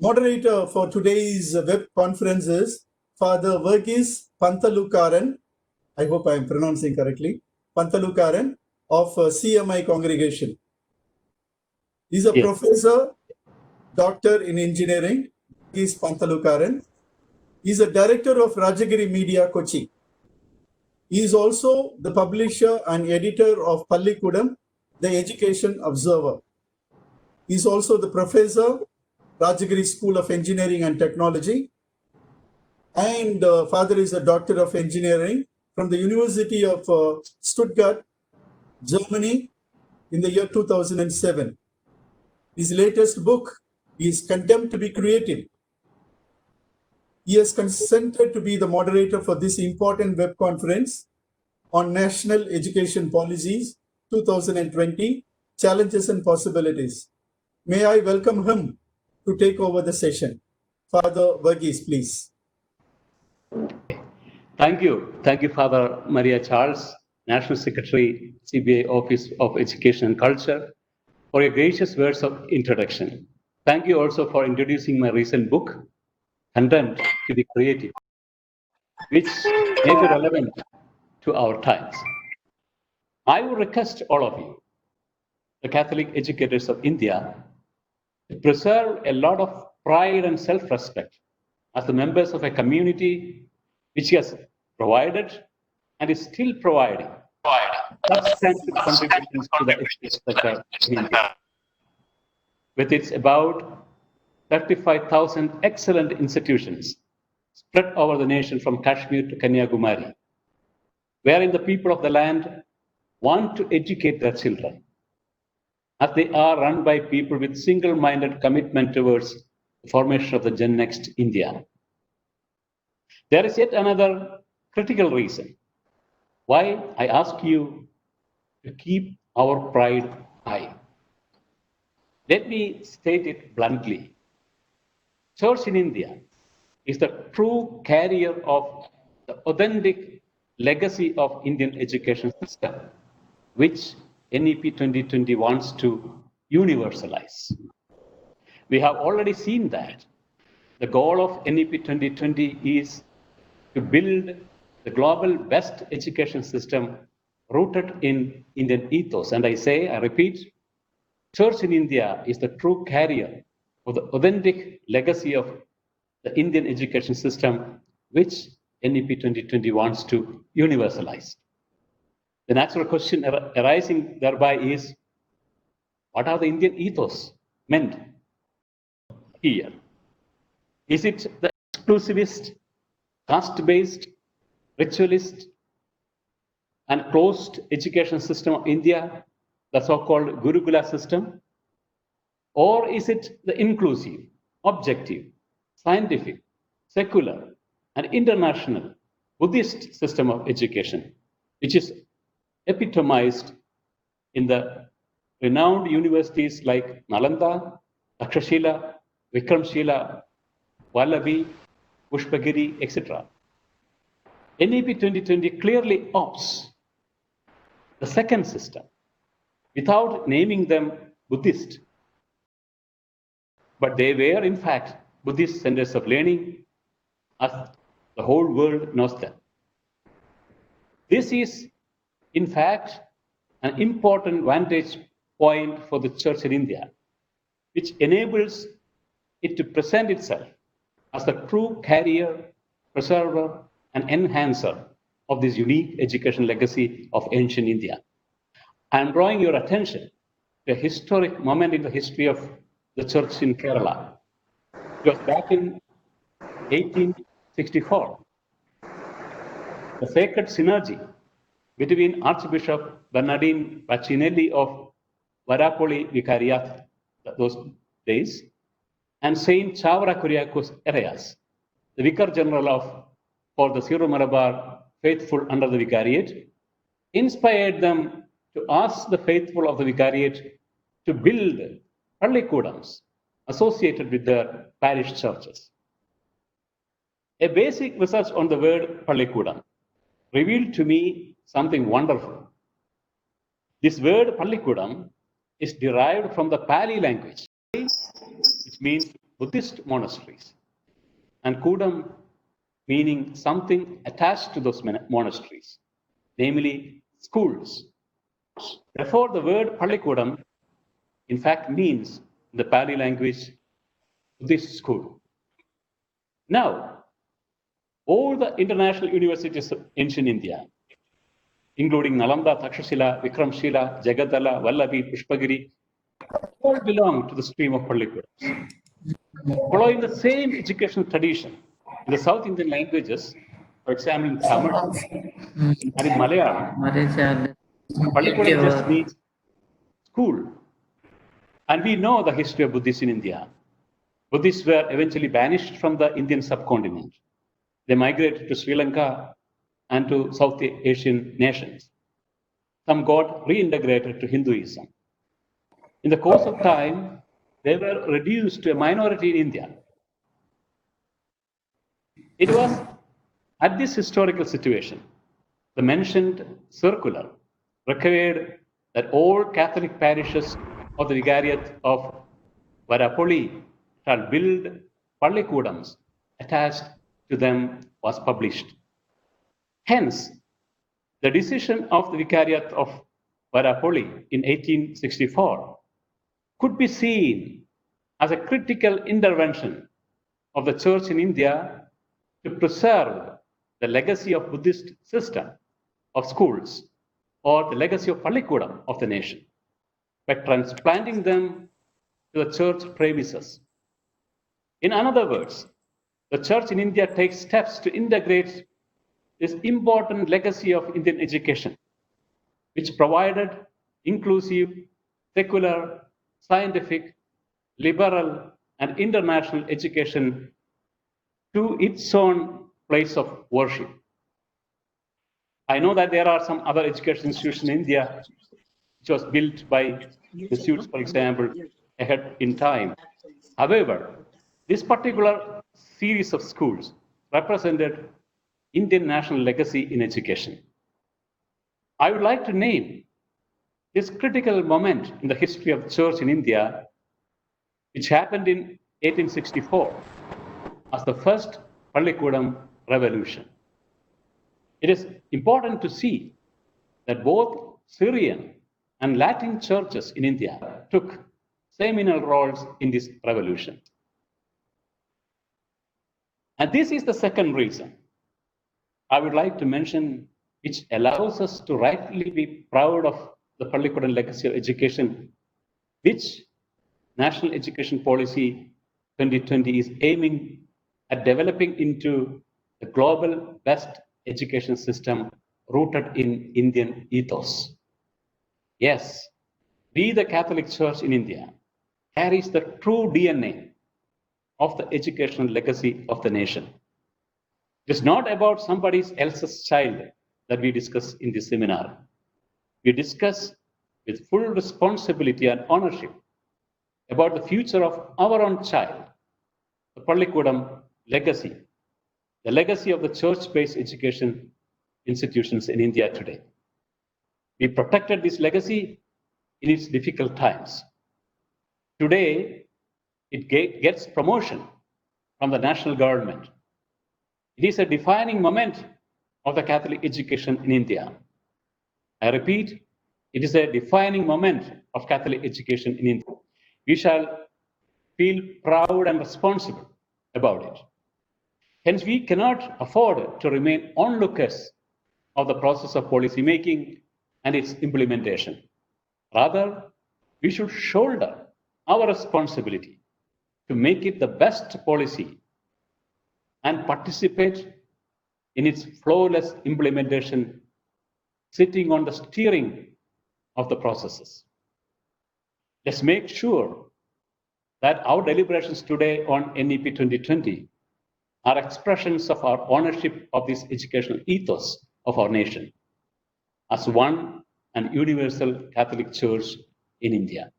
Moderator for today's web conference is Father Verghese Pantalukaran. I hope I am pronouncing correctly. Pantalukaran of CMI congregation. He's a professor, doctor in engineering. He's Pantalukaran. He's a director of Rajagiri Media, Kochi. He is also the publisher and editor of Pallikudam, the Education Observer. He is also the professor, Rajagiri School of Engineering and Technology, and father is a doctor of engineering from the University of Stuttgart, Germany, in the year 2007. His latest book is Condemned to be Creative. He has consented to be the moderator for this important web conference on National Education Policies 2020, Challenges and Possibilities. May I welcome him to take over the session. Father Verghese, please. Thank you. Thank you, Father Maria Charles, National Secretary, CBA Office of Education and Culture, for your gracious words of introduction. Thank you also for introducing my recent book, Condemned to be Creative, which may be relevant to our times. I would request all of you, the Catholic educators of India, to preserve a lot of pride and self-respect as the members of a community which has provided and is still providing substantial contributions to the education sector in India. With its about 35,000 excellent institutions spread over the nation from Kashmir to Kanyakumari, wherein the people of the land want to educate their children, as they are run by people with single-minded commitment towards the formation of the Gen Next India. There is yet another critical reason why I ask you to keep our pride high. Let me state it bluntly. Church in India is the true carrier of the authentic legacy of Indian education system, which NEP 2020 wants to universalize. We have already seen that the goal of NEP 2020 is to build the global best education system rooted in Indian ethos. And I repeat, Church in India is the true carrier of the authentic legacy of the Indian education system, which NEP 2020 wants to universalize. The natural question arising thereby is, what are the Indian ethos meant here? Is it the exclusivist, caste-based, ritualist, and closed education system of India, the so-called Gurukula system? Or is it the inclusive, objective, scientific, secular, and international Buddhist system of education, which is epitomized in the renowned universities like Nalanda, Takshashila, Vikramshila, Vallabhi, Pushpagiri, etc. NEP 2020 clearly opts the second system without naming them Buddhist. But they were, in fact, Buddhist centers of learning, as the whole world knows them. This is, in fact, an important vantage point for the Church in India, which enables it to present itself as the true carrier, preserver, and enhancer of this unique education legacy of ancient India. I am drawing your attention to a historic moment in the history of the Church in Kerala. It was back in 1864. The sacred synergy between Archbishop Bernardine Bacinelli of Varapolli Vicariat those days and Saint Chavara Kuriakos Arias, the Vicar General for the Syro Malabar faithful under the Vicariate, inspired them to ask the faithful of the Vicariate to build Pallikudams associated with their parish churches. A basic research on the word Pallikudam revealed to me something wonderful. This word Pallikudam is derived from the Pali language, which means Buddhist monasteries, and Kudam meaning something attached to those monasteries, namely schools. Therefore, the word Pallikudam, in fact, means in the Pali language, Buddhist school. Now, all the international universities of ancient India, including Nalanda, Takshashila, Vikramshila, Jagadala, Vallabhi, Pushpagiri, all belong to the stream of Pallikudams. Following the same educational tradition in the South Indian languages, for example, in Tamil and in Malayalam, Pallikudam just means school. And we know the history of Buddhists in India. Buddhists were eventually banished from the Indian subcontinent. They migrated to Sri Lanka and to South Asian nations. Some got reintegrated to Hinduism. In the course of time, they were reduced to a minority in India. It was at this historical situation, the mentioned circular required that all Catholic parishes of the Vicariate of Varapolli shall build Pallikudams attached to them was published. Hence, the decision of the Vicariate of Varapolli in 1864 could be seen as a critical intervention of the Church in India to preserve the legacy of Buddhist system of schools or the legacy of Pallikudam of the nation by transplanting them to the Church premises. In other words, the Church in India takes steps to integrate this important legacy of Indian education, which provided inclusive, secular, scientific, liberal, and international education to its own place of worship. I know that there are some other education institutions in India which was built by Jesuits, for example, ahead in time. However, this particular series of schools represented Indian national legacy in education. I would like to name this critical moment in the history of the Church in India, which happened in 1864 as the first Pallikudam revolution. It is important to see that both Syrian and Latin churches in India took seminal roles in this revolution. And this is the second reason I would like to mention, which allows us to rightly be proud of the Pallikudam legacy of education, which National Education Policy 2020 is aiming at developing into the global best education system rooted in Indian ethos. Yes, we, the Catholic Church in India, carries the true DNA of the educational legacy of the nation. It is not about somebody else's child that we discuss in this seminar. We discuss with full responsibility and ownership about the future of our own child, the Pallikudam legacy, the legacy of the church-based education institutions in India today. We protected this legacy in its difficult times. Today, it gets promotion from the national government. It is a defining moment of the Catholic education in India. I repeat, it is a defining moment of Catholic education in India. We shall feel proud and responsible about it. Hence, we cannot afford to remain onlookers of the process of policy making and its implementation. Rather, we should shoulder our responsibility to make it the best policy and participate in its flawless implementation, sitting on the steering of the processes. Let's make sure that our deliberations today on NEP 2020 are expressions of our ownership of this educational ethos of our nation as one and universal Catholic Church in India.